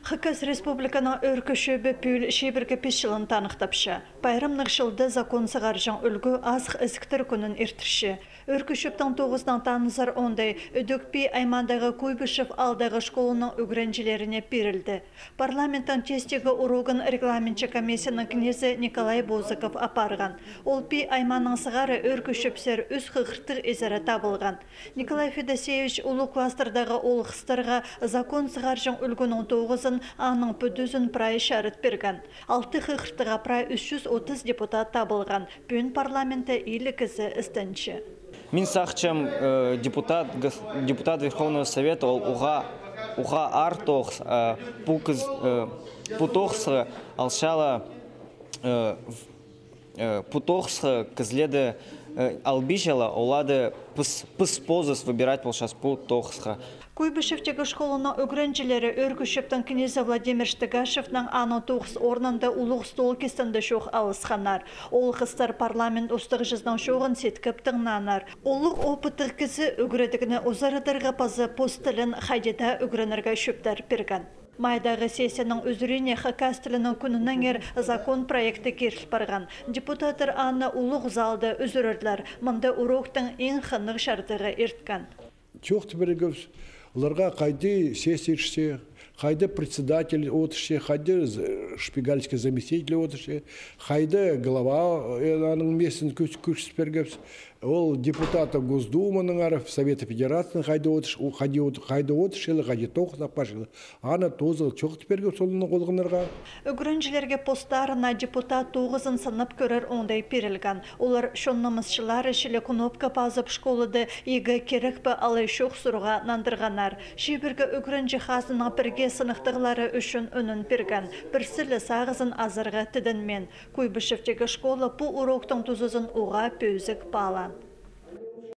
Хыкас республиканың өркіші бөпіл шебіргі пешілін танықтапшы. Байрамнық жылды закон сығаржан үлгі азық ізіктір күнін ертірші. Өркішіптің 9-дан танызар ондай үдікпей аймандағы Куйбышев алдағы школының үгіренжілеріне берілді. Парламенттің тестегі урогын регламентші комиссияның кнезі Николай Бозыков апарған. Ол пей айманның сығары өркішіпсер үз қықыртық ezері табылған. Николай Федосеевич ұлы кластердағы олықыстарға закон сығаржан үлгінің 9-ын аның пөдізін прай шәріт берген. 6 қықыртыға прай 330 депутат табылған. Бүйін парламенті илі кізі істінші. Мен сақчам депутат Верховного Совета уға артоқс путоқсы алшала путоқсы кізледі албижала олады пыс позыс выбирать волшас путоқсыға. Куйбышевтегі школының үгіренжілері өркішіптің кнезі Владимир Штыгашевның аны 9 орнында ұлық стол кестінді шоқ алысқанар. Ол қыстар парламент ұстық жүздің шоғын сеткіптің нанар. Олық опытық кізі үгіредігіні ұзарыдырға пазы постілін қайдета үгіренерге шөптер берген. Майдағы сессияның үзірене Хакас тілінің күнінен ер закон проекті керіл барған. Депутаттар аны ұлық залды үзірірлер. Мұнда уроктың ең қынық шартығы ерткен. Чоқты бірігіз, оларға қайды сессия қайды председатель отыршы, қайды шпигальский заместитель отыршы, қайды глава месін күшіс бергіз. Ол депутаты Госдуманың арып, Совета Федерацияның қайды отыршы, қайды тоқысақ башылы. Аны тозыл чоқты бергі солының қолғынырға. Үгірінжілерге постарына депутат 9-ын сынып көрір ондай перілген. Олар шоннымызшылар ішілі кнопка пазып школыды егі керек бі алай шоқ сұруға нандырғанар. Шебіргі үгірінжі қасына бірге сынықтығылары үшін үнін берген. Бірсілі сағызын азырға тідінмен. Куйбышевтегі школы бұл уроктың тұзызын оға пөзік балан.